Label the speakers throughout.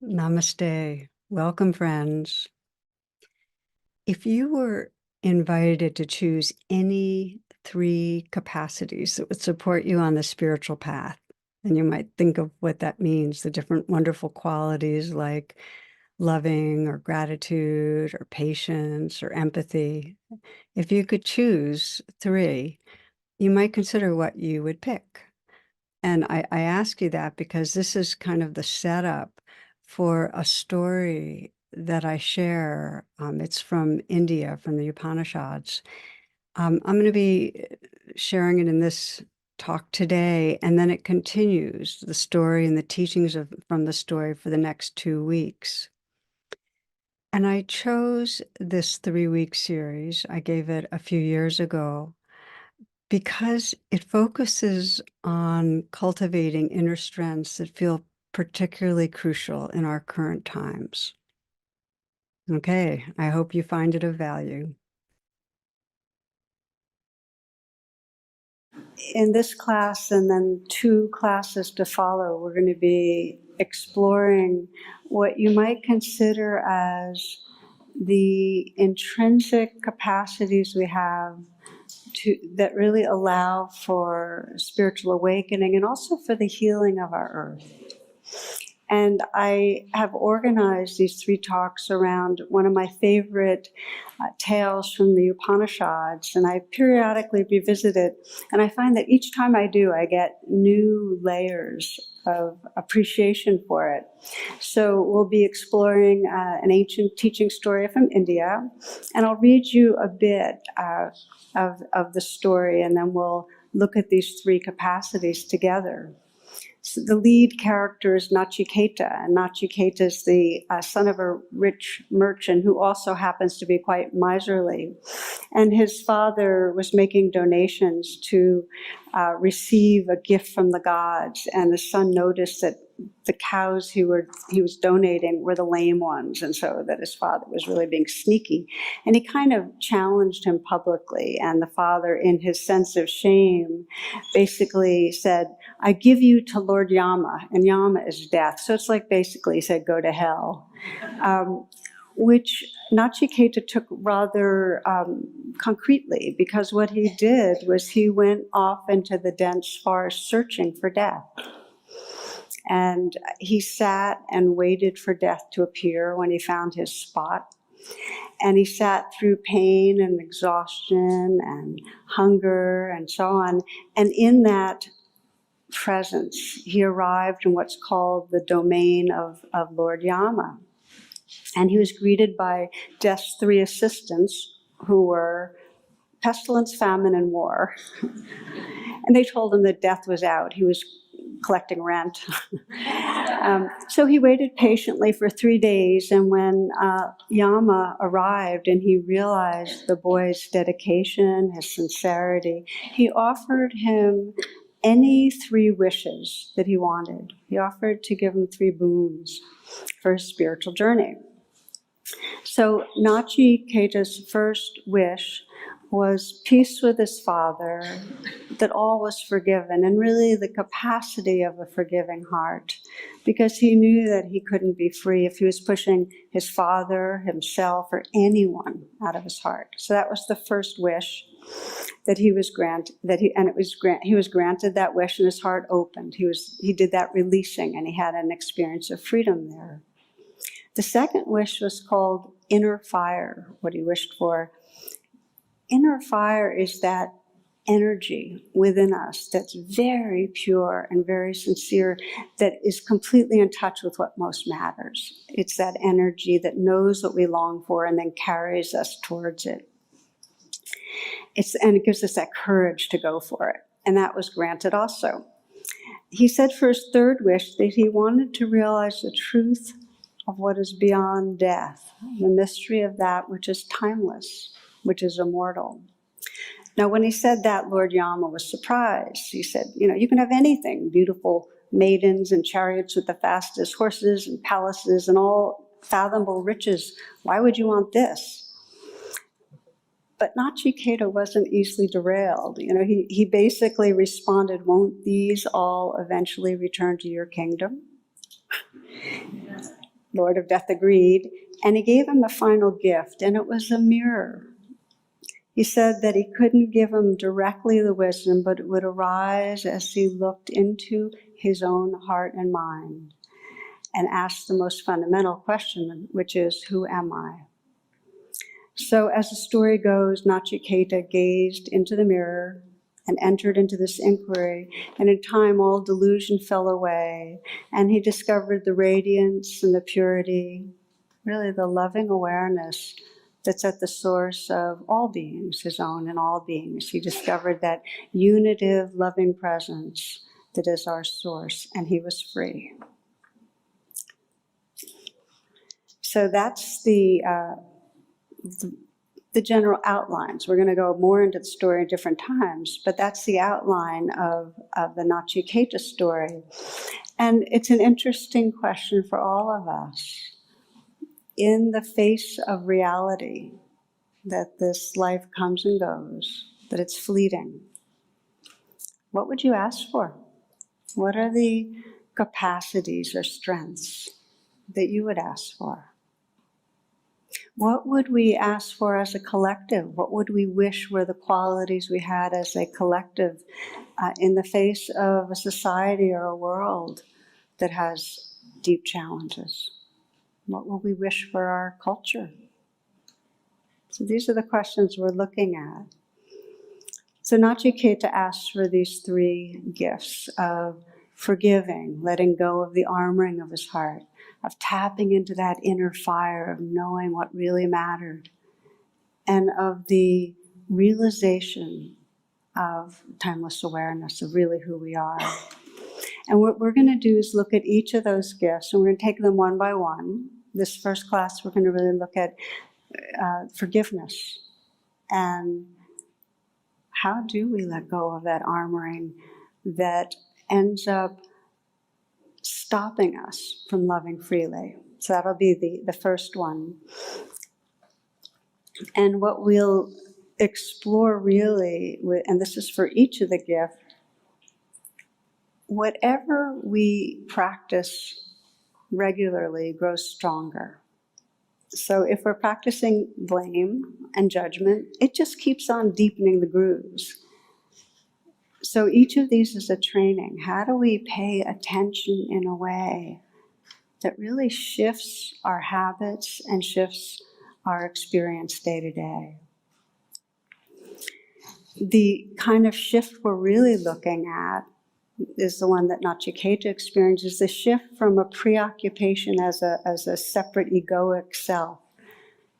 Speaker 1: Namaste. Welcome, friends. If you were invited to choose any 3 capacities that would support you on the spiritual path, and you might think of what that means, the different wonderful qualities like loving or gratitude or patience or empathy. If you could choose 3, you might consider what you would pick. And I ask you that because this is kind of the setup for a story that I share. It's from India, from the Upanishads. I'm going to be sharing it in this talk today, and then it continues, the story and the teachings from the story for the next 2 weeks. And I chose this 3-week series. I gave it a few years ago because it focuses on cultivating inner strengths that feel particularly crucial in our current times. Okay, I hope you find it of value. In this class and then 2 classes to follow, we're going to be exploring what you might consider as the intrinsic capacities we have that really allow for spiritual awakening and also for the healing of our earth. And I have organized these 3 talks around one of my favorite tales from the Upanishads, and I periodically revisit it. And I find that each time I do, I get new layers of appreciation for it. So we'll be exploring an ancient teaching story from India, and I'll read you a bit of the story, and then we'll look at these 3 capacities together. So the lead character is Nachiketa, and Nachiketa is the son of a rich merchant who also happens to be quite miserly. And his father was making donations to receive a gift from the gods, and the son noticed that the cows he was donating were the lame ones, and so that his father was really being sneaky. And he kind of challenged him publicly, and the father, in his sense of shame, basically said, "I give you to Lord Yama," and Yama is death. So it's like basically he said, "Go to hell." Which Nachiketa took rather concretely, because what he did was he went off into the dense forest searching for death. And he sat and waited for death to appear when he found his spot. And he sat through pain and exhaustion and hunger and so on. And in that presence, he arrived in what's called the domain of Lord Yama. And he was greeted by Death's 3 assistants, who were pestilence, famine, and war. And they told him that death was out. He was collecting rent. So he waited patiently for 3 days, and when Yama arrived and he realized the boy's dedication, his sincerity, he offered him any 3 wishes that he wanted. He offered to give him 3 boons for his spiritual journey. So Nachiketa's first wish was peace with his father, that all was forgiven, and really the capacity of a forgiving heart, because he knew that he couldn't be free if he was pushing his father, himself, or anyone out of his heart. So that was the first wish that he was granted. He was granted that wish, and his heart opened. He did that releasing, and he had an experience of freedom there. The second wish was called inner fire, what he wished for. Inner fire is that energy within us that's very pure and very sincere, that is completely in touch with what most matters. It's that energy that knows what we long for and then carries us towards it. And it gives us that courage to go for it. And that was granted also. He said for his third wish that he wanted to realize the truth of what is beyond death, the mystery of that which is timeless, which is immortal. Now, when he said that, Lord Yama was surprised. He said, you can have anything, beautiful maidens and chariots with the fastest horses and palaces and all fathomable riches. Why would you want this? But Nachiketa wasn't easily derailed. He basically responded, won't these all eventually return to your kingdom? Lord of Death agreed, and he gave him a final gift, and it was a mirror. He said that he couldn't give him directly the wisdom, but it would arise as he looked into his own heart and mind and asked the most fundamental question, which is, who am I? So as the story goes, Nachi gazed into the mirror and entered into this inquiry, and in time all delusion fell away, and he discovered the radiance and the purity, really the loving awareness that's at the source of all beings, his own and all beings. He discovered that unitive, loving presence that is our source, and he was free. So that's the general outlines. We're going to go more into the story at different times, but that's the outline of the Nachi story. And it's an interesting question for all of us. In the face of reality, that this life comes and goes, that it's fleeting, what would you ask for? What are the capacities or strengths that you would ask for? What would we ask for as a collective? What would we wish were the qualities we had as a collective in the face of a society or a world that has deep challenges? What would we wish for our culture? So these are the questions we're looking at. So Nachi asks for these three gifts of forgiving, letting go of the armoring of his heart, of tapping into that inner fire of knowing what really mattered, and of the realization of timeless awareness of really who we are. And what we're going to do is look at each of those gifts, and we're going to take them one by one. This first class, we're going to really look at forgiveness and how do we let go of that armoring that ends up stopping us from loving freely. So that'll be the first one. And what we'll explore really, and this is for each of the gifts, whatever we practice regularly grows stronger. So if we're practicing blame and judgment, it just keeps on deepening the grooves. So each of these is a training. How do we pay attention in a way that really shifts our habits and shifts our experience day to day? The kind of shift we're really looking at is the one that Nachi experiences, the shift from a preoccupation as a separate egoic self,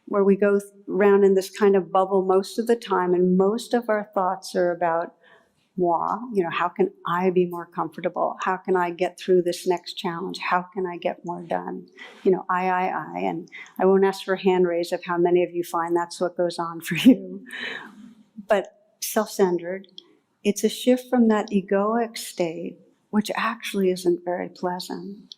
Speaker 1: where we go around in this kind of bubble most of the time, and most of our thoughts are about moi, how can I be more comfortable? How can I get through this next challenge? How can I get more done? I. And I won't ask for a hand raise of how many of you find that's what goes on for you. But self-centered, it's a shift from that egoic state, which actually isn't very pleasant,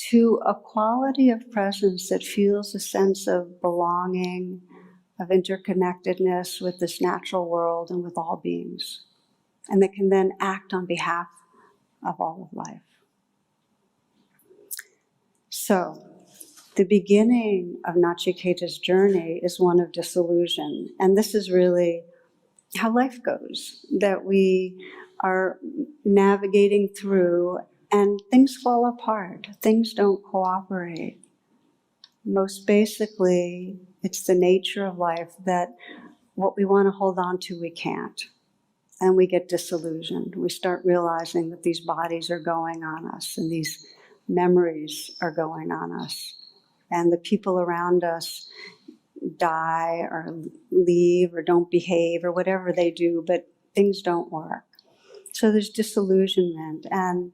Speaker 1: to a quality of presence that feels a sense of belonging, of interconnectedness with this natural world and with all beings, and that can then act on behalf of all of life. So, the beginning of Nachi journey is one of disillusion, and this is really how life goes, that we are navigating through and things fall apart, things don't cooperate. Most basically, it's the nature of life that what we want to hold on to, we can't. And we get disillusioned. We start realizing that these bodies are going on us and these memories are going on us. And the people around us die or leave or don't behave or whatever they do, but things don't work. So there's disillusionment, and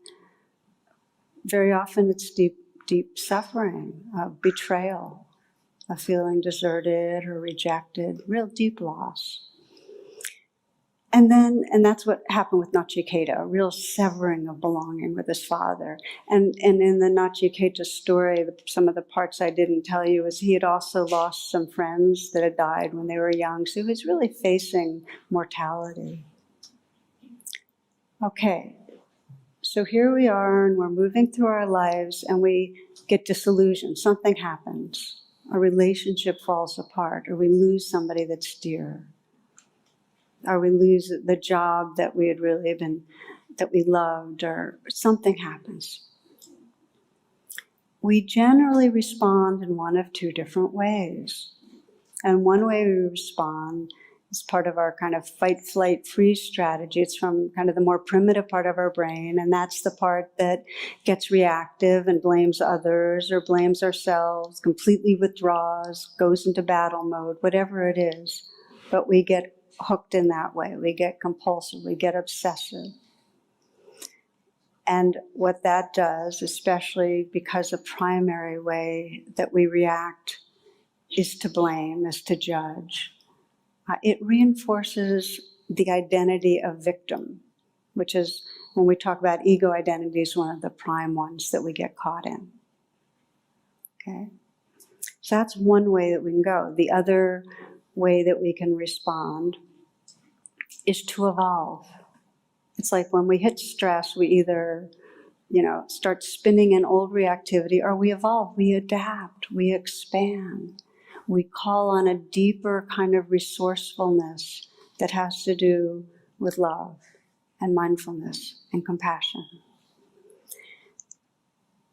Speaker 1: very often it's deep, deep suffering, of betrayal, of feeling deserted or rejected, real deep loss. And that's what happened with Nachi, a real severing of belonging with his father. And in the Nachi story, some of the parts I didn't tell you is he had also lost some friends that had died when they were young, so he was really facing mortality. Okay, So here we are, and we're moving through our lives, and we get disillusioned. Something happens. A relationship falls apart, or we lose somebody that's dear, or we lose the job that we had really been, that we loved, or something happens. We generally respond in one of two different ways. And one way we respond is part of our kind of fight, flight, freeze strategy. It's from kind of the more primitive part of our brain, and that's the part that gets reactive and blames others or blames ourselves, completely withdraws, goes into battle mode, whatever it is. But we get hooked in that way. We get compulsive, we get obsessive. And what that does, especially because the primary way that we react is to blame, is to judge, it reinforces the identity of victim, which is, when we talk about ego identities, one of the prime ones that we get caught in. Okay? So that's one way that we can go. The other way that we can respond is to evolve. It's like when we hit stress, we either, start spinning in old reactivity, or we evolve, we adapt, we expand. We call on a deeper kind of resourcefulness that has to do with love and mindfulness and compassion.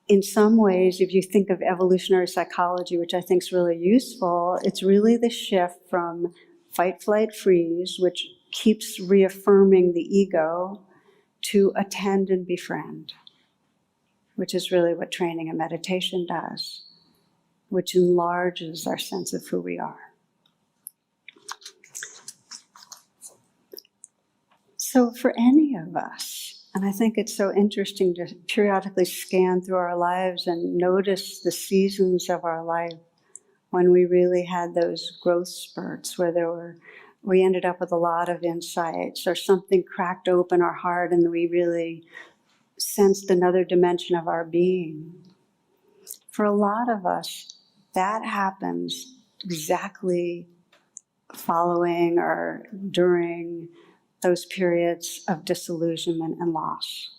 Speaker 1: In some ways, if you think of evolutionary psychology, which I think is really useful, it's really the shift from fight, flight, freeze, which keeps reaffirming the ego, to attend and befriend, which is really what training and meditation does, which enlarges our sense of who we are. So for any of us, and I think it's so interesting to periodically scan through our lives and notice the seasons of our life when we really had those growth spurts where we ended up with a lot of insights, or something cracked open our heart and we really sensed another dimension of our being. For a lot of us, that happens exactly following or during those periods of disillusionment and loss.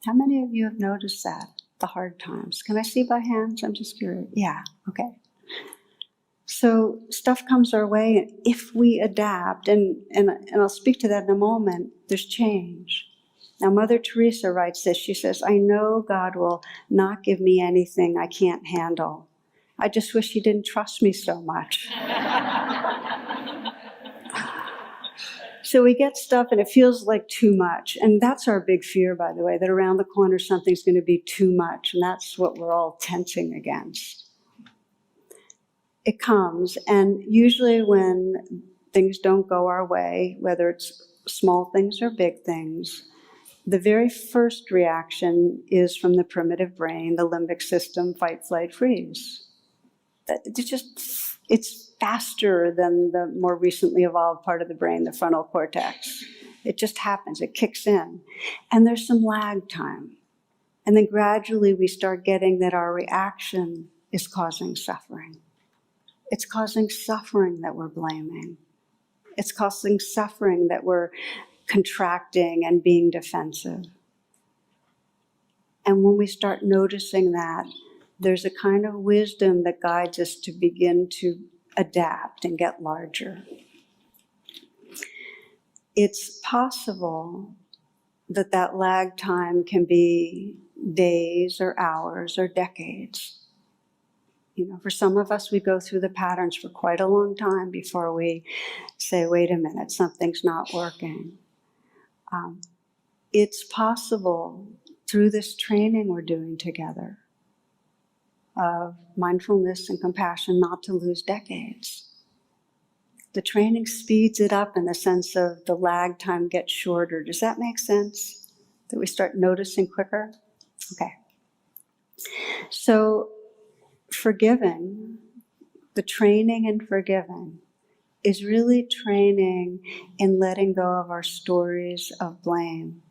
Speaker 1: How many of you have noticed that, the hard times? Can I see by hands? I'm just curious. Yeah, okay. So stuff comes our way, and if we adapt, and I'll speak to that in a moment, there's change. Now, Mother Teresa writes this. She says, "I know God will not give me anything I can't handle. I just wish He didn't trust me so much." So we get stuff and it feels like too much. And that's our big fear, by the way, that around the corner something's going to be too much. And that's what we're all tensing against. It comes, and usually when things don't go our way, whether it's small things or big things, the very first reaction is from the primitive brain, the limbic system, fight, flight, freeze. It's faster than the more recently evolved part of the brain, the frontal cortex. It just happens, it kicks in. And there's some lag time. And then gradually we start getting that our reaction is causing suffering. It's causing suffering that we're blaming. It's causing suffering that we're contracting and being defensive. And when we start noticing that, there's a kind of wisdom that guides us to begin to adapt and get larger. It's possible that that lag time can be days or hours or decades. For some of us, we go through the patterns for quite a long time before we say, wait a minute, something's not working. It's possible through this training we're doing together of mindfulness and compassion not to lose decades. The training speeds it up in the sense of the lag time gets shorter. Does that make sense? That we start noticing quicker? Okay. So forgiving, the training in forgiving, is really training in letting go of our stories of blame.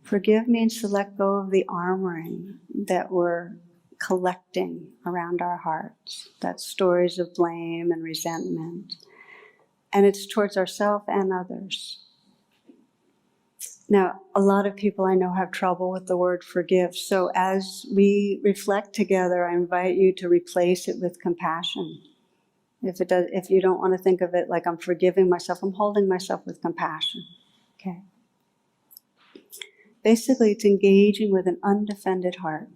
Speaker 1: Forgive means to let go of the armoring that we're collecting around our hearts. That's stories of blame and resentment. And it's towards ourselves and others. Now, a lot of people I know have trouble with the word forgive. So as we reflect together, I invite you to replace it with compassion. If you don't want to think of it like I'm forgiving myself, I'm holding myself with compassion. Okay. Basically, it's engaging with an undefended heart.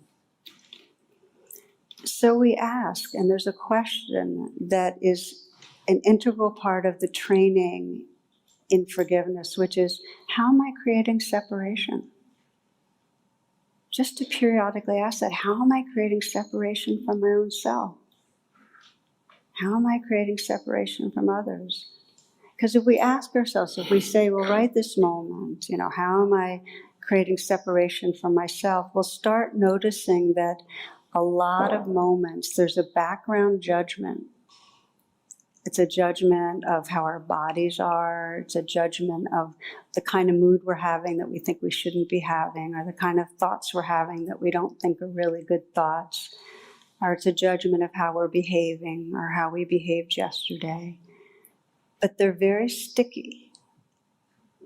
Speaker 1: So we ask, and there's a question that is an integral part of the training in forgiveness, which is, how am I creating separation? Just to periodically ask that, how am I creating separation from my own self? How am I creating separation from others? Because if we ask ourselves, if we say, well, right this moment, how am I creating separation from myself? We'll start noticing that a lot of moments, there's a background judgment. It's a judgment of how our bodies are. It's a judgment of the kind of mood we're having that we think we shouldn't be having, or the kind of thoughts we're having that we don't think are really good thoughts. Or it's a judgment of how we're behaving or how we behaved yesterday. But they're very sticky.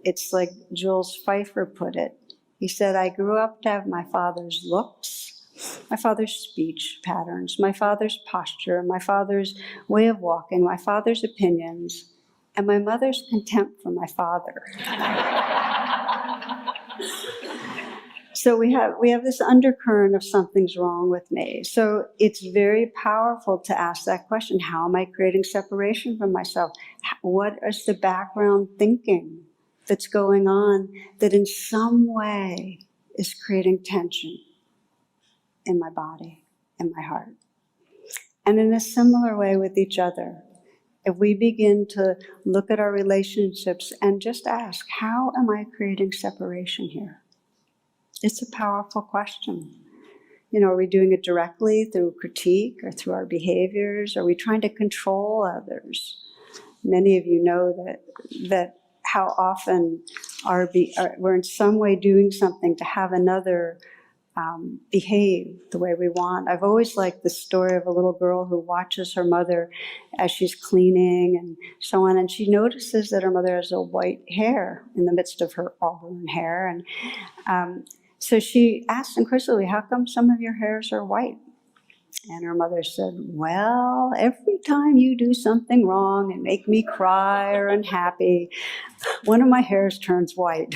Speaker 1: It's like Jules Pfeiffer put it. He said, I grew up to have my father's looks, my father's speech patterns, my father's posture, my father's way of walking, my father's opinions, and my mother's contempt for my father. So we have this undercurrent of something's wrong with me. So it's very powerful to ask that question, how am I creating separation from myself? What is the background thinking that's going on that in some way is creating tension in my body, in my heart? And in a similar way with each other, if we begin to look at our relationships and just ask, how am I creating separation here? It's a powerful question. Are we doing it directly through critique or through our behaviors? Are we trying to control others? Many of you know that how often we're in some way doing something to have another behave the way we want. I've always liked the story of a little girl who watches her mother as she's cleaning and so on, and she notices that her mother has a white hair in the midst of her auburn hair, and so she asked inquisitively, how come some of your hairs are white? And her mother said, well, every time you do something wrong and make me cry or unhappy, one of my hairs turns white.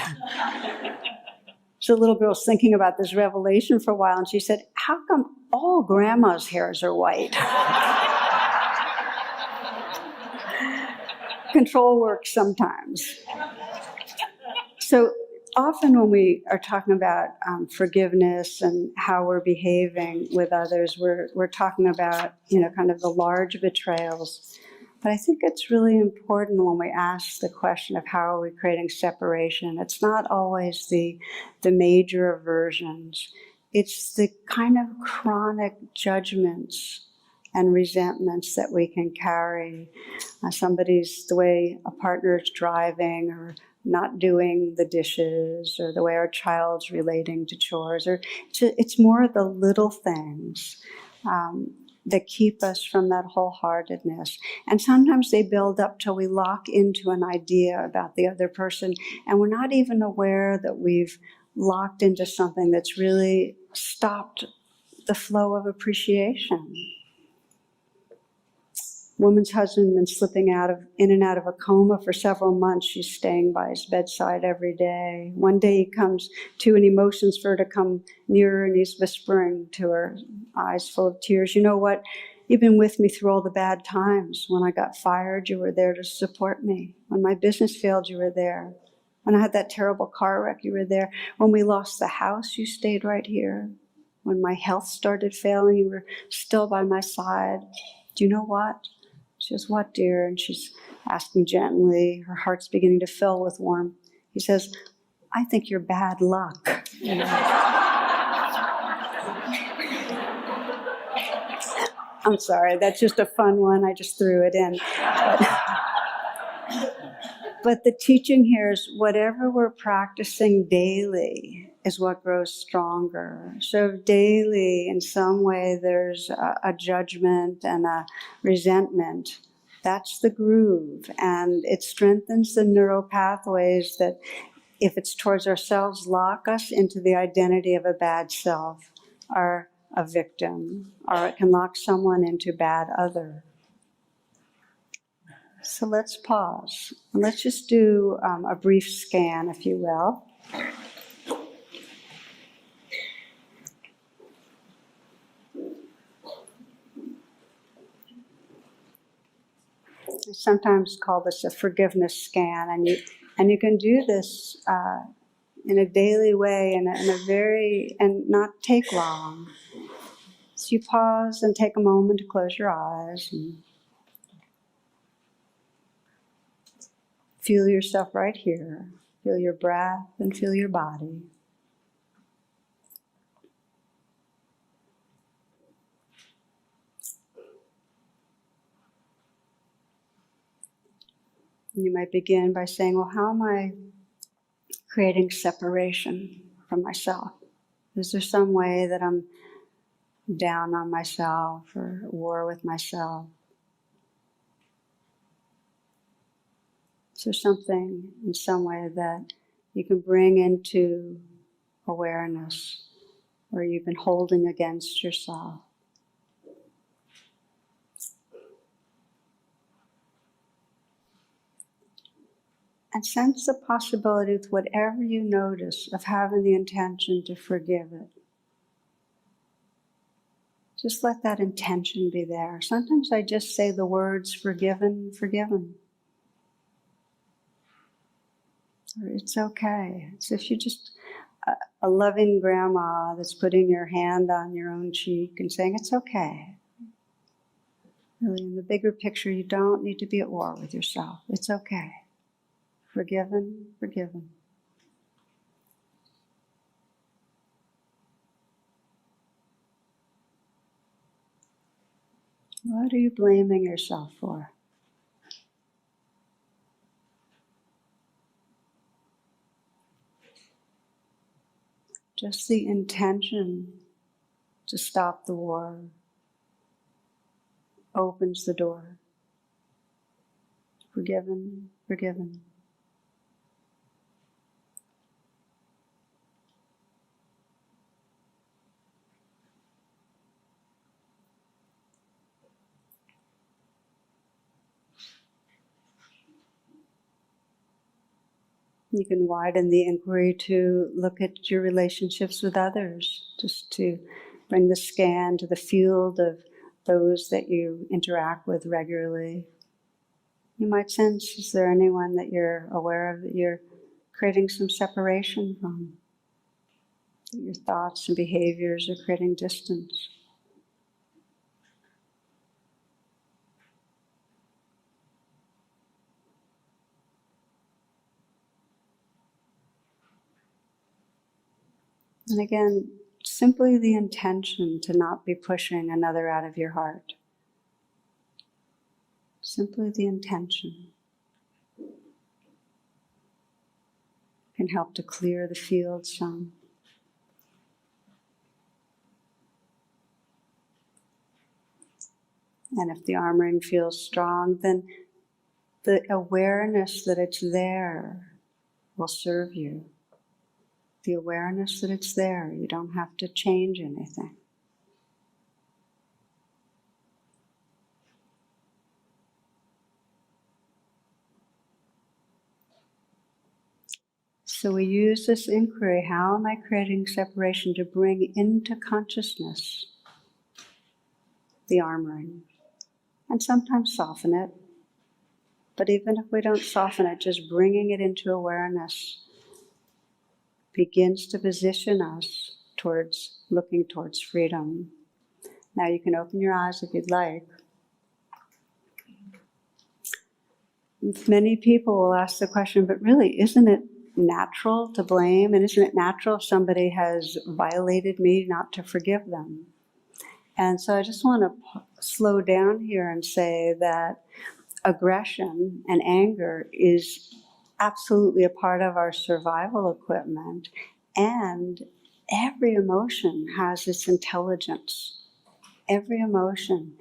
Speaker 1: So the little girl's thinking about this revelation for a while, and she said, how come all grandma's hairs are white? Control works sometimes. So often when we are talking about forgiveness and how we're behaving with others, we're talking about, kind of the large betrayals. But I think it's really important when we ask the question of how are we creating separation. It's not always the major aversions. It's the kind of chronic judgments and resentments that we can carry. The way a partner is driving, or not doing the dishes, or the way our child's relating to chores, or it's more the little things that keep us from that wholeheartedness. And sometimes they build up till we lock into an idea about the other person, and we're not even aware that we've locked into something that's really stopped the flow of appreciation. Woman's husband been slipping in and out of a coma for several months. She's staying by his bedside every day. One day he comes to and he motions for her to come nearer, and he's whispering to her, eyes full of tears, you know what? You've been with me through all the bad times. When I got fired, you were there to support me. When my business failed, you were there. When I had that terrible car wreck, you were there. When we lost the house, you stayed right here. When my health started failing, you were still by my side. Do you know what? She says, what, dear? And she's asking gently. Her heart's beginning to fill with warmth. He says, I think you're bad luck. I'm sorry, that's just a fun one. I just threw it in. But the teaching here is whatever we're practicing daily is what grows stronger. So daily, in some way, there's a judgment and a resentment. That's the groove, and it strengthens the neural pathways that if it's towards ourselves, lock us into the identity of a bad self or a victim, or it can lock someone into bad other. So let's pause. And let's just do a brief scan, if you will. I sometimes call this a forgiveness scan, and you can do this in a daily way, in a very, and not take long. So you pause and take a moment to close your eyes and feel yourself right here. Feel your breath and feel your body. And you might begin by saying, well, how am I creating separation from myself? Is there some way that I'm down on myself or at war with myself? Is there something in some way that you can bring into awareness where you've been holding against yourself? And sense the possibility with whatever you notice of having the intention to forgive it. Just let that intention be there. Sometimes I just say the words forgiven, forgiven. Or it's okay. It's if you just, a loving grandma that's putting your hand on your own cheek and saying, it's okay. Really, in the bigger picture, you don't need to be at war with yourself. It's okay. Forgiven, forgiven. What are you blaming yourself for? Just the intention to stop the war opens the door. Forgiven, forgiven. You can widen the inquiry to look at your relationships with others, just to bring the scan to the field of those that you interact with regularly. You might sense, is there anyone that you're aware of that you're creating some separation from? That your thoughts and behaviors are creating distance? And again, simply the intention to not be pushing another out of your heart. Simply the intention can help to clear the field some. And if the armoring feels strong, then the awareness that it's there will serve you. The awareness that it's there, you don't have to change anything. So we use this inquiry, how am I creating separation, to bring into consciousness the armoring. And sometimes soften it. But even if we don't soften it, just bringing it into awareness begins to position us towards looking towards freedom. Now you can open your eyes if you'd like. Many people will ask the question, but really, isn't it natural to blame? And isn't it natural if somebody has violated me not to forgive them? And so I just want to slow down here and say that aggression and anger is absolutely a part of our survival equipment, and every emotion has its intelligence. Every emotion.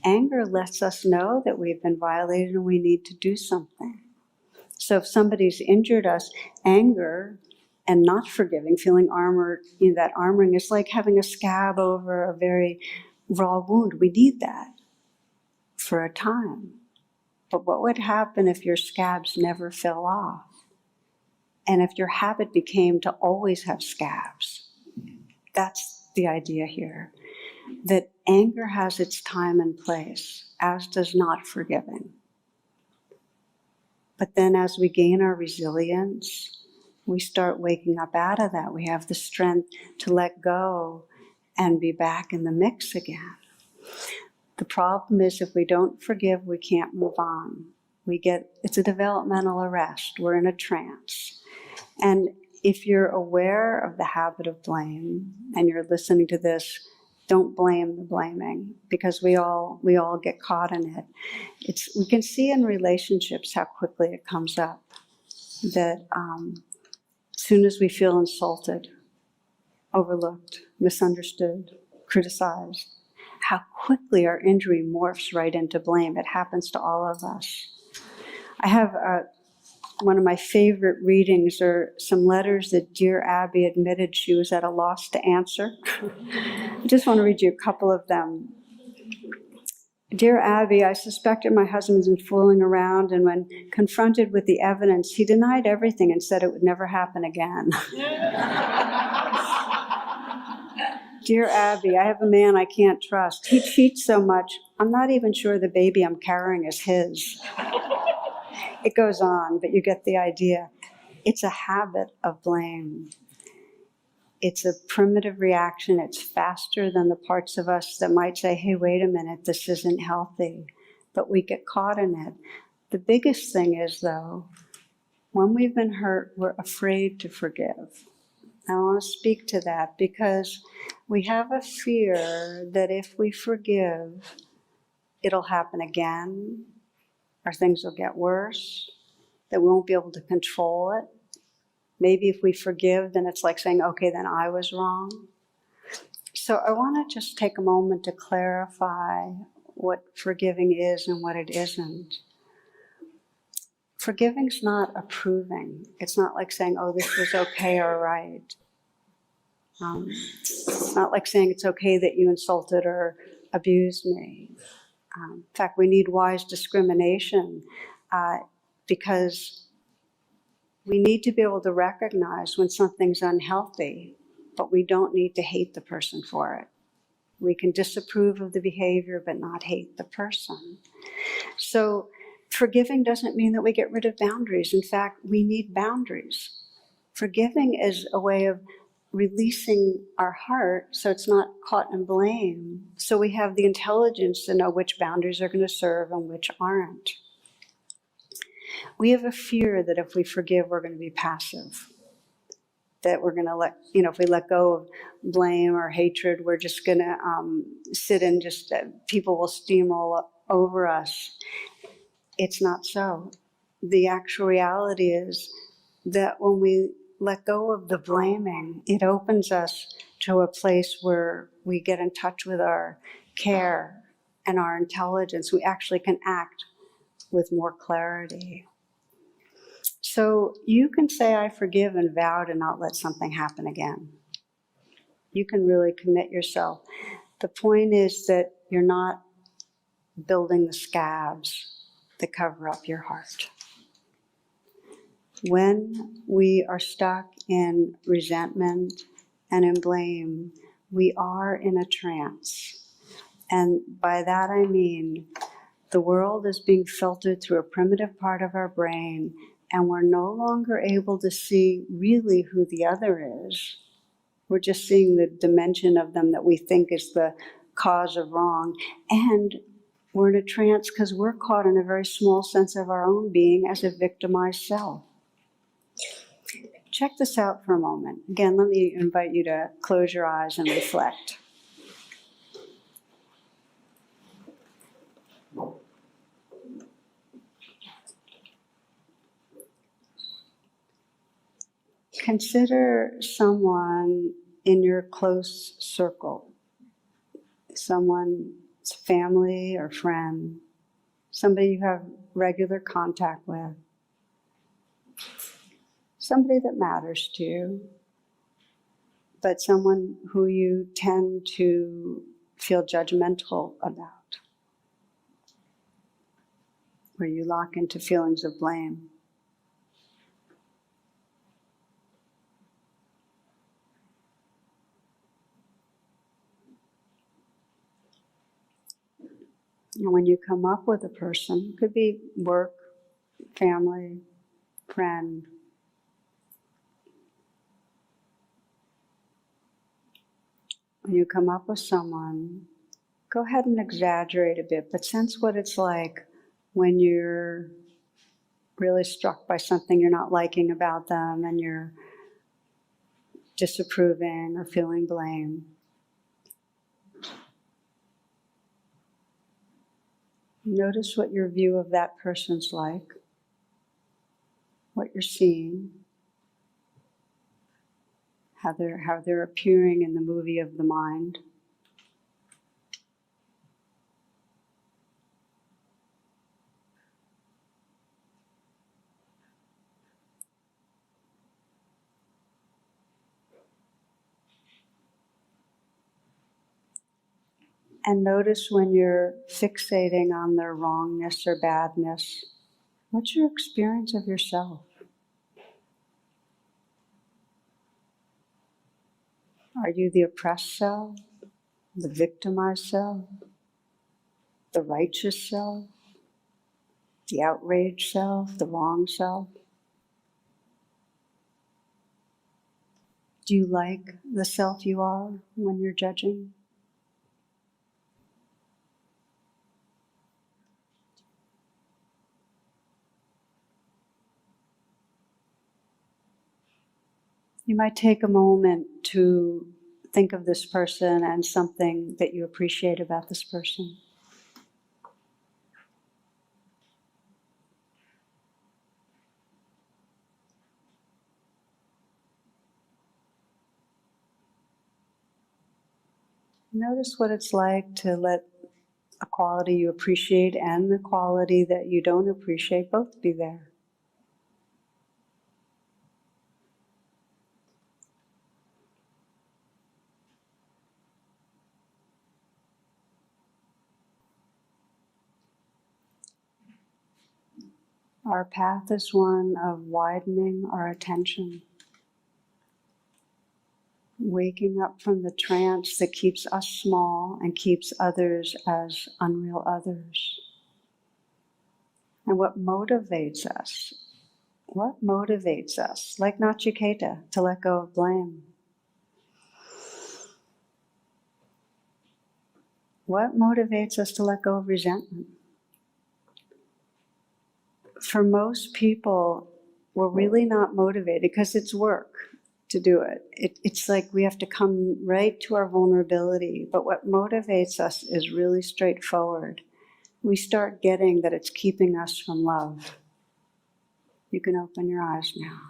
Speaker 1: Anger lets us know that we've been violated and we need to do something. So if somebody's injured us, anger and not forgiving, feeling armored, that armoring is like having a scab over a very raw wound. We need that for a time. But what would happen if your scabs never fell off? And if your habit became to always have scabs? That's the idea here. That anger has its time and place, as does not forgiving. But then as we gain our resilience, we start waking up out of that. We have the strength to let go and be back in the mix again. The problem is if we don't forgive, we can't move on. It's a developmental arrest. We're in a trance. And if you're aware of the habit of blame and you're listening to this, don't blame the blaming, because we all get caught in it. We can see in relationships how quickly it comes up. That as soon as we feel insulted, overlooked, misunderstood, criticized, how quickly our injury morphs right into blame. It happens to all of us. I have one of my favorite readings are some letters that dear Abby admitted she was at a loss to answer. I just want to read you a couple of them. Dear Abby, I suspected my husband's been fooling around, and when confronted with the evidence, he denied everything and said it would never happen again. Dear Abby, I have a man I can't trust. He cheats so much, I'm not even sure the baby I'm carrying is his. It goes on, but you get the idea. It's a habit of blame. It's a primitive reaction. It's faster than the parts of us that might say, hey, wait a minute, this isn't healthy. But we get caught in it. The biggest thing is, though, when we've been hurt, we're afraid to forgive. I want to speak to that because we have a fear that if we forgive, it'll happen again, or things will get worse, that we won't be able to control it. Maybe if we forgive, then it's like saying, okay, then I was wrong. So I want to just take a moment to clarify what forgiving is and what it isn't. Forgiving's not approving. It's not like saying, oh, this was okay or right. It's not like saying it's okay that you insulted or abused me. In fact, we need wise discrimination because we need to be able to recognize when something's unhealthy, but we don't need to hate the person for it. We can disapprove of the behavior, but not hate the person. So forgiving doesn't mean that we get rid of boundaries. In fact, we need boundaries. Forgiving is a way of releasing our heart so it's not caught in blame. So we have the intelligence to know which boundaries are going to serve and which aren't. We have a fear that if we forgive, we're going to be passive. That we're going to if we let go of blame or hatred, we're just going to sit and just, people will steamroll over us. It's not so. The actual reality is that when we let go of the blaming, it opens us to a place where we get in touch with our care and our intelligence. We actually can act with more clarity. So you can say, I forgive, and vow to not let something happen again. You can really commit yourself. The point is that you're not building the scabs that cover up your heart. When we are stuck in resentment and in blame, we are in a trance. And by that I mean the world is being filtered through a primitive part of our brain, and we're no longer able to see really who the other is. We're just seeing the dimension of them that we think is the cause of wrong. And we're in a trance because we're caught in a very small sense of our own being as a victimized self. Check this out for a moment. Again, let me invite you to close your eyes and reflect. Consider someone in your close circle, someone's family or friend, somebody you have regular contact with. somebody that matters to you, but someone who you tend to feel judgmental about, where you lock into feelings of blame. And when you come up with a person, it could be work, family, friend, when you come up with someone, go ahead and exaggerate a bit, but sense what it's like when you're really struck by something you're not liking about them and you're disapproving or feeling blame. Notice what your view of that person's like, what you're seeing, how they're appearing in the movie of the mind. And notice when you're fixating on their wrongness or badness, what's your experience of yourself? Are you the oppressed self, the victimized self, the righteous self, the outraged self, the wrong self? Do you like the self you are when you're judging? You might take a moment to think of this person and something that you appreciate about this person. Notice what it's like to let a quality you appreciate and the quality that you don't appreciate both be there. Our path is one of widening our attention, waking up from the trance that keeps us small and keeps others as unreal others. And what motivates us? What motivates us, like Nachi, to let go of blame? What motivates us to let go of resentment? For most people, we're really not motivated because it's work to do it. It's like we have to come right to our vulnerability. But what motivates us is really straightforward. We start getting that it's keeping us from love. You can open your eyes now.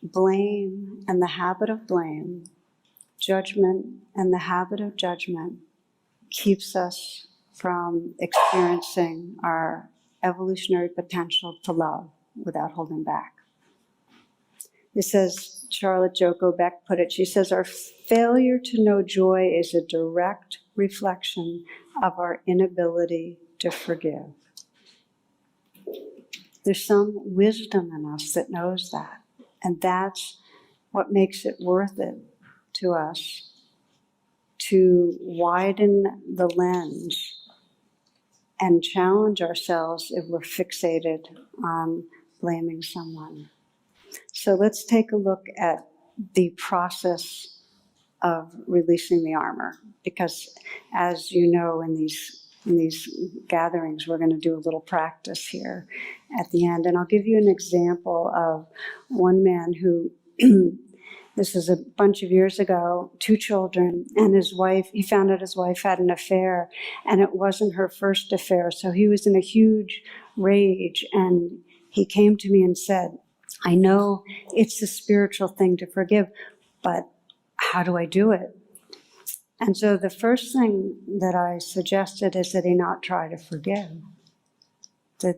Speaker 1: Blame and the habit of blame, judgment and the habit of judgment keeps us from experiencing our evolutionary potential to love without holding back. It says, Charlotte Joko Beck put it, she says, our failure to know joy is a direct reflection of our inability to forgive. There's some wisdom in us that knows that, and that's what makes it worth it to us to widen the lens and challenge ourselves if we're fixated on blaming someone. So let's take a look at the process of releasing the armor, because as you know, in these gatherings, we're going to do a little practice here at the end. And I'll give you an example of one man who, this is a bunch of years ago, 2 children, and his wife, he found out his wife had an affair, and it wasn't her first affair, so he was in a huge rage, and he came to me and said, I know it's a spiritual thing to forgive, but how do I do it? And so the first thing that I suggested is that he not try to forgive, that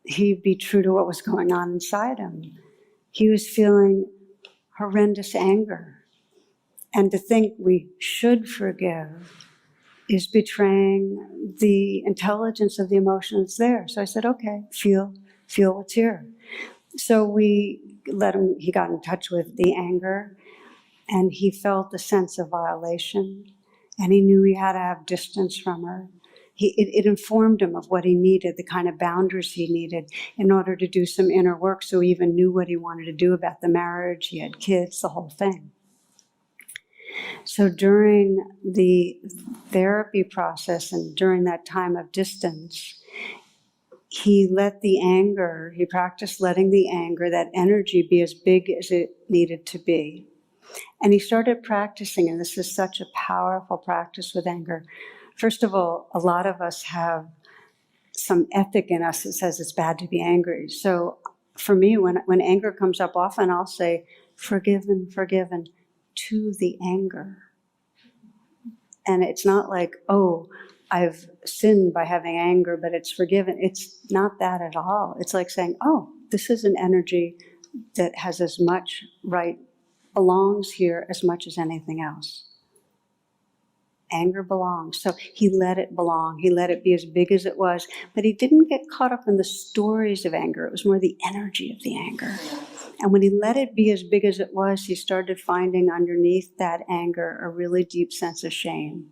Speaker 1: he be true to what was going on inside him. he was feeling horrendous anger. And to think we should forgive is betraying the intelligence of the emotion that's there. So I said, okay, feel what's here. So we let him, he got in touch with the anger, and he felt a sense of violation, and he knew he had to have distance from her. It informed him of what he needed, the kind of boundaries he needed in order to do some inner work, so he even knew what he wanted to do about the marriage. He had kids, the whole thing. So during the therapy process and during that time of distance, he let the anger, he practiced letting the anger, that energy, be as big as it needed to be. And he started practicing, and this is such a powerful practice with anger. First of all, a lot of us have some ethic in us that says it's bad to be angry. So for me, when anger comes up, often I'll say, forgiven to the anger. And it's not like, oh, I've sinned by having anger, but it's forgiven. It's not that at all. It's like saying, oh, this is an energy that has as much right, belongs here as much as anything else. Anger belongs. So he let it belong. He let it be as big as it was. But he didn't get caught up in the stories of anger. It was more the energy of the anger. And when he let it be as big as it was, he started finding underneath that anger a really deep sense of shame.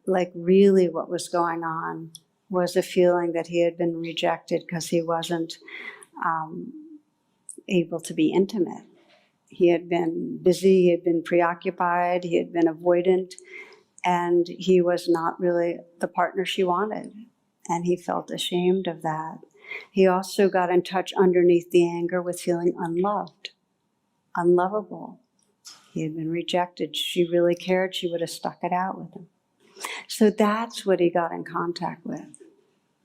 Speaker 1: Like really what was going on was a feeling that he had been rejected because he wasn't able to be intimate. He had been busy, he had been preoccupied, he had been avoidant, and he was not really the partner she wanted. And he felt ashamed of that. He also got in touch underneath the anger with feeling unloved, unlovable. He had been rejected. She really cared, she would have stuck it out with him. So that's what he got in contact with.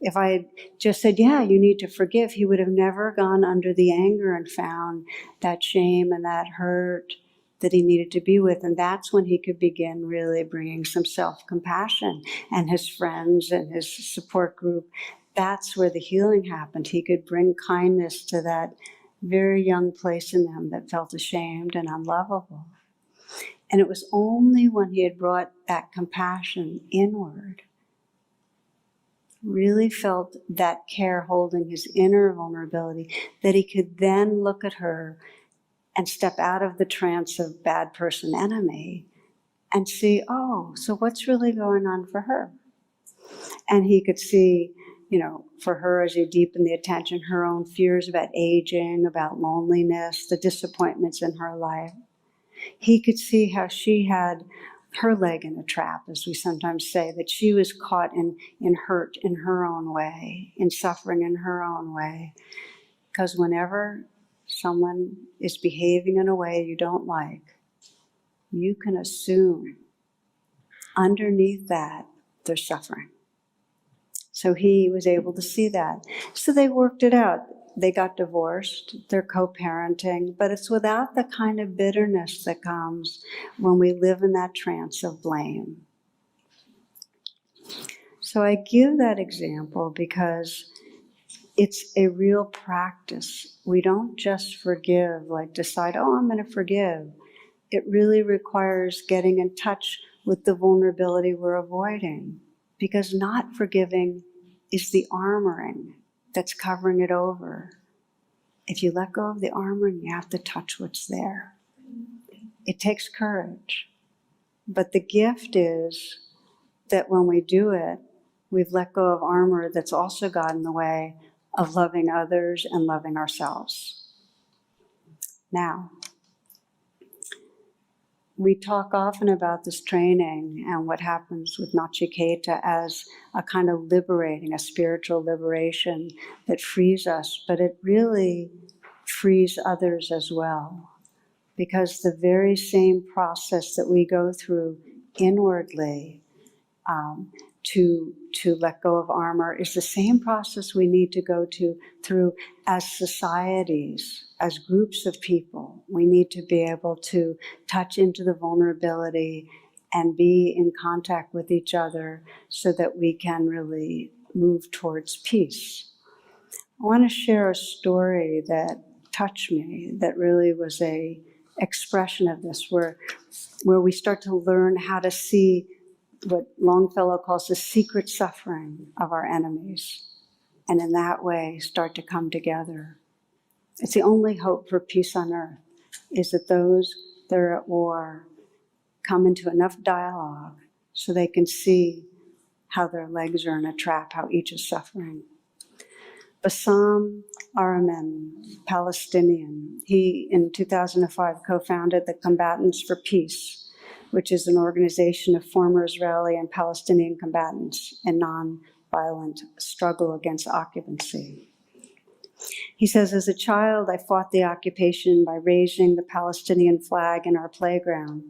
Speaker 1: If I had just said, yeah, you need to forgive, he would have never gone under the anger and found that shame and that hurt that he needed to be with. And that's when he could begin really bringing some self-compassion. And his friends and his support group, that's where the healing happened. He could bring kindness to that very young place in them that felt ashamed and unlovable. And it was only when he had brought that compassion inward, really felt that care holding his inner vulnerability, that he could then look at her and step out of the trance of bad person enemy and see, oh, so what's really going on for her? And he could see, for her, as he deepened the attention, her own fears about aging, about loneliness, the disappointments in her life. He could see how she had her leg in a trap, as we sometimes say, that she was caught in hurt in her own way, in suffering in her own way. Because whenever someone is behaving in a way you don't like, you can assume underneath that there's suffering. So he was able to see that. So they worked it out. They got divorced, they're co-parenting, but it's without the kind of bitterness that comes when we live in that trance of blame. So I give that example because it's a real practice. We don't just forgive, like decide, oh, I'm going to forgive. It really requires getting in touch with the vulnerability we're avoiding, because not forgiving is the armoring that's covering it over. If you let go of the armoring, you have to touch what's there. It takes courage. But the gift is that when we do it, we've let go of armor that's also got in the way of loving others and loving ourselves. Now, we talk often about this training and what happens with Nachi as a kind of liberating, a spiritual liberation that frees us, but it really frees others as well. Because the very same process that we go through inwardly to let go of armor is the same process we need to go through as societies, as groups of people. We need to be able to touch into the vulnerability and be in contact with each other so that we can really move towards peace. I want to share a story that touch me that really was a expression of this, where we start to learn how to see what Longfellow calls the secret suffering of our enemies, and in that way start to come together. It's the only hope for peace on earth, is that those that are at war come into enough dialogue so they can see how their legs are in a trap, how each is suffering. Bassam Araman, Palestinian, he in 2005 co-founded the Combatants for Peace, which is an organization of former Israeli and Palestinian combatants in non-violent struggle against occupancy. He says, as a child, I fought the occupation by raising the Palestinian flag in our playground.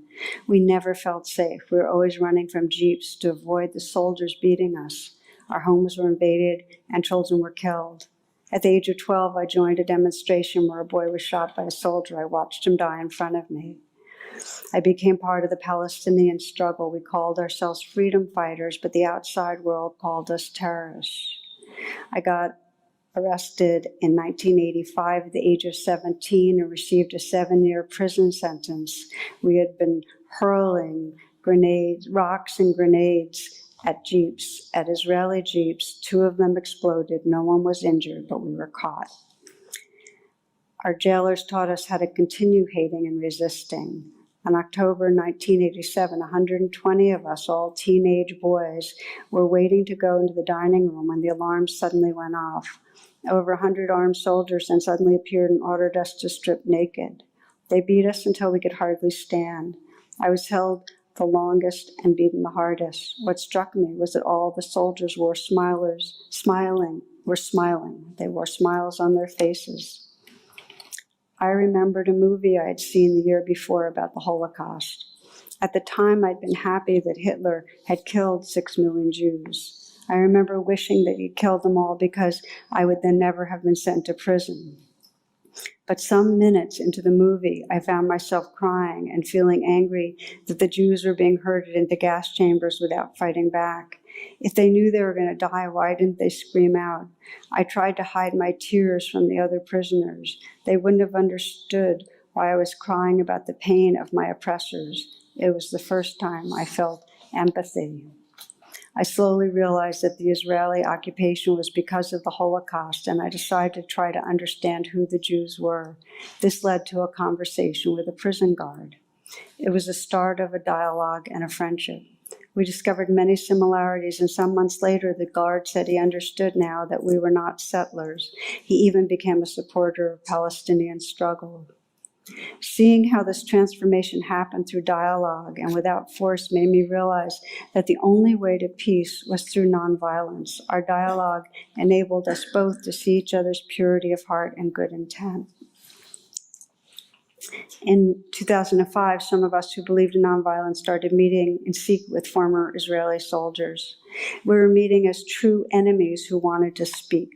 Speaker 1: We never felt safe. We were always running from jeeps to avoid the soldiers beating us. Our homes were invaded and children were killed. At the age of 12, I joined a demonstration where a boy was shot by a soldier. I watched him die in front of me. I became part of the Palestinian struggle. We called ourselves freedom fighters, but the outside world called us terrorists. I got arrested in 1985 at the age of 17 and received a 7-year prison sentence. We had been hurling rocks and grenades at jeeps, at Israeli jeeps. 2 of them exploded. No one was injured, but we were caught. Our jailers taught us how to continue hating and resisting. In October 1987, 120 of us, all teenage boys, were waiting to go into the dining room when the alarm suddenly went off. Over 100 armed soldiers then suddenly appeared and ordered us to strip naked. They beat us until we could hardly stand. I was held the longest and beaten the hardest. What struck me was that all the soldiers were smiling. They wore smiles on their faces. I remembered a movie I had seen the year before about the Holocaust. At the time, I'd been happy that Hitler had killed 6 million Jews. I remember wishing that he'd killed them all because I would then never have been sent to prison. But some minutes into the movie, I found myself crying and feeling angry that the Jews were being herded into gas chambers without fighting back. If they knew they were going to die, why didn't they scream out? I tried to hide my tears from the other prisoners. They wouldn't have understood why I was crying about the pain of my oppressors. It was the first time I felt empathy. I slowly realized that the Israeli occupation was because of the Holocaust, and I decided to try to understand who the Jews were. This led to a conversation with a prison guard. It was the start of a dialogue and a friendship. We discovered many similarities, and some months later, the guard said he understood now that we were not settlers. He even became a supporter of Palestinian struggle. Seeing how this transformation happened through dialogue and without force made me realize that the only way to peace was through nonviolence. Our dialogue enabled us both to see each other's purity of heart and good intent. In 2005, some of us who believed in nonviolence started meeting in secret with former Israeli soldiers. We were meeting as true enemies who wanted to speak.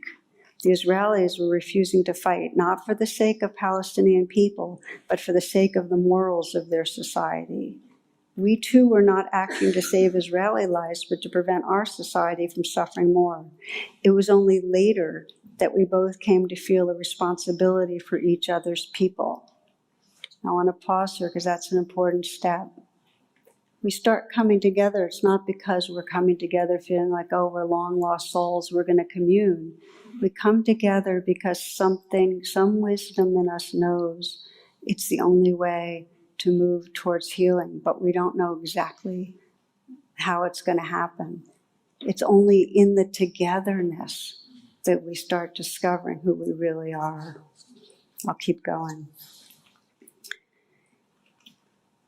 Speaker 1: The Israelis were refusing to fight, not for the sake of Palestinian people, but for the sake of the morals of their society. We too were not acting to save Israeli lives, but to prevent our society from suffering more. It was only later that we both came to feel a responsibility for each other's people. I want to pause here because that's an important step. We start coming together. It's not because we're coming together feeling like, oh, we're long lost souls, we're going to commune. We come together because some wisdom in us knows it's the only way to move towards healing, but we don't know exactly how it's going to happen. It's only in the togetherness that we start discovering who we really are. I'll keep going.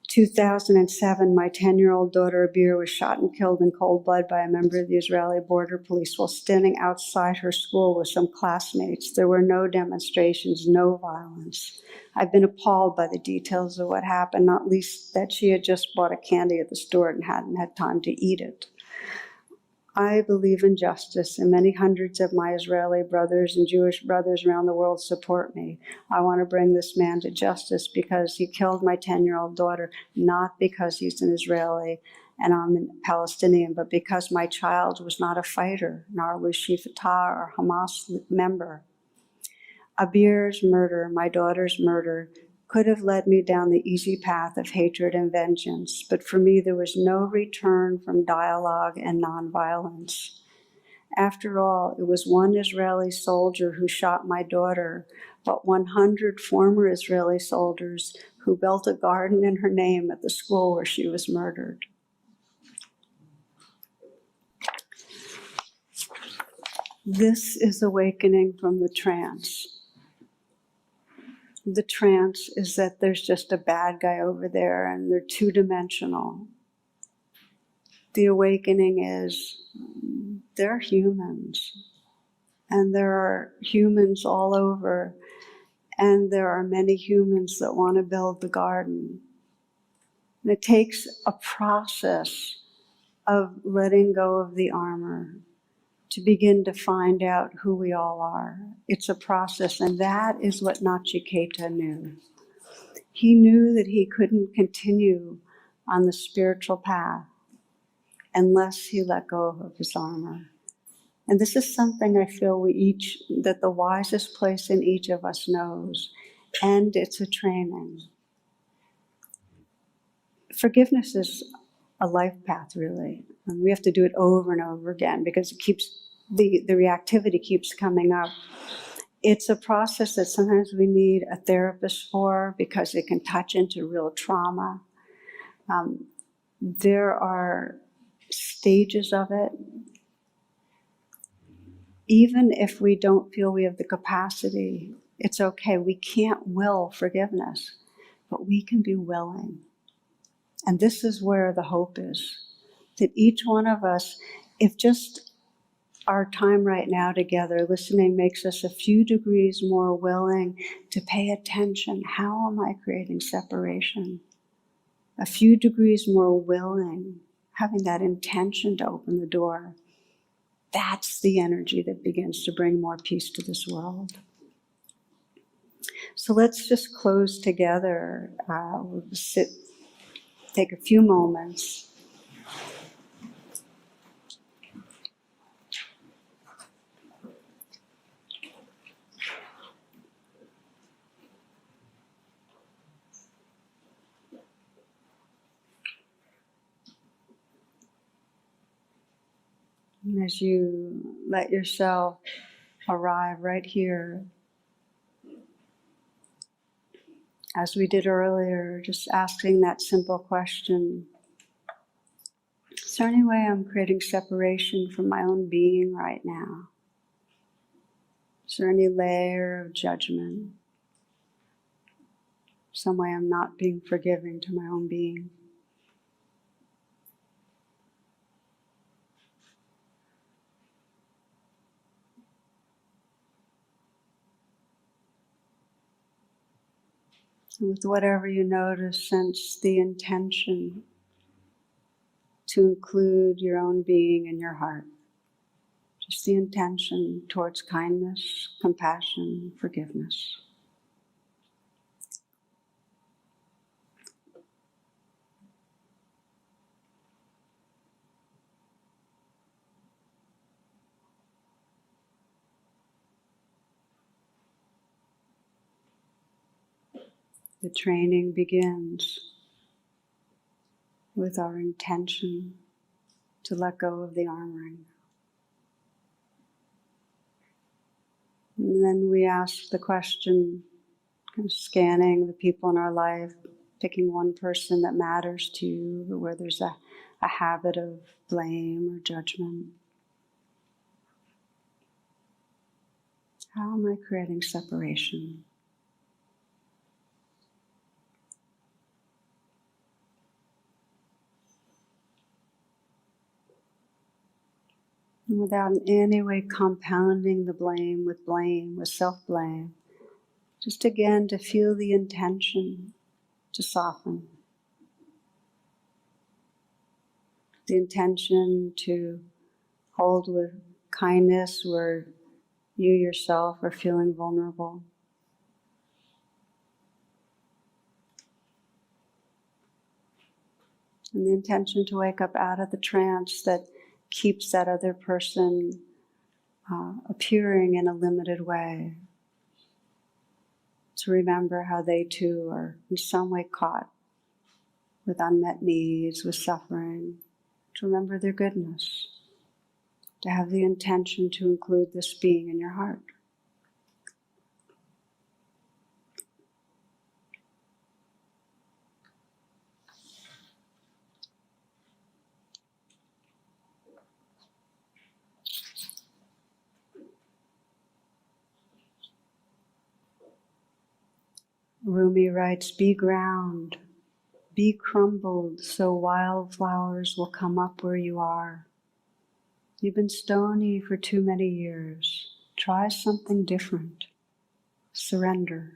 Speaker 1: 2007, my 10-year-old daughter Abir was shot and killed in cold blood by a member of the Israeli border police while standing outside her school with some classmates. There were no demonstrations, no violence. I've been appalled by the details of what happened, not least that she had just bought a candy at the store and hadn't had time to eat it. I believe in justice, and many hundreds of my Israeli brothers and Jewish brothers around the world support me. I want to bring this man to justice because he killed my 10-year-old daughter, not because he's an Israeli and I'm a Palestinian, but because my child was not a fighter, nor was she Fatah or Hamas member. Abir's murder, my daughter's murder, could have led me down the easy path of hatred and vengeance, but for me there was no return from dialogue and nonviolence. After all, it was one Israeli soldier who shot my daughter, but 100 former Israeli soldiers who built a garden in her name at the school where she was murdered. This is awakening from the trance. The trance is that there's just a bad guy over there and they're two-dimensional. The awakening is they're humans, and there are humans all over, and there are many humans that want to build the garden. And it takes a process of letting go of the armor to begin to find out who we all are. It's a process, and that is what Nachi knew. He knew that he couldn't continue on the spiritual path unless he let go of his armor. And this is something I feel that the wisest place in each of us knows, and it's a training. Forgiveness is a life path, really. And we have to do it over and over again because it keeps, the reactivity keeps coming up. It's a process that sometimes we need a therapist for because it can touch into real trauma. There are stages of it. Even if we don't feel we have the capacity, it's okay. We can't will forgiveness, but we can be willing. And this is where the hope is, that each one of us, if just our time right now together listening makes us a few degrees more willing to pay attention, how am I creating separation? A few degrees more willing, having that intention to open the door. That's the energy that begins to bring more peace to this world. So let's just close together. We'll sit, take a few moments. And as you let yourself arrive right here, as we did earlier, just asking that simple question, is there any way I'm creating separation from my own being right now? Is there any layer of judgment? Some way I'm not being forgiving to my own being? And with whatever you notice, sense the intention to include your own being in your heart. Just the intention towards kindness, compassion, forgiveness. The training begins with our intention to let go of the armoring. And then we ask the question, kind of scanning the people in our life, picking one person that matters to you, where there's a habit of blame or judgment. How am I creating separation? And without in any way compounding the blame, with self-blame, just again to feel the intention to soften. The intention to hold with kindness where you yourself are feeling vulnerable. And the intention to wake up out of the trance that keeps that other person appearing in a limited way. to remember how they too are in some way caught with unmet needs, with suffering, to remember their goodness, to have the intention to include this being in your heart. Rumi writes, be ground, be crumbled, so wildflowers will come up where you are. You've been stony for too many years. Try something different. Surrender.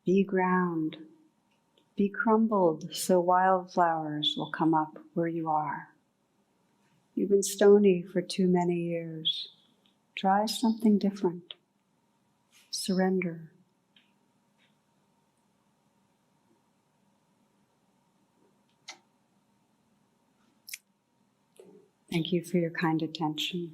Speaker 1: Be ground, be crumbled, so wildflowers will come up where you are. You've been stony for too many years. Try something different. Surrender. Thank you for your kind attention.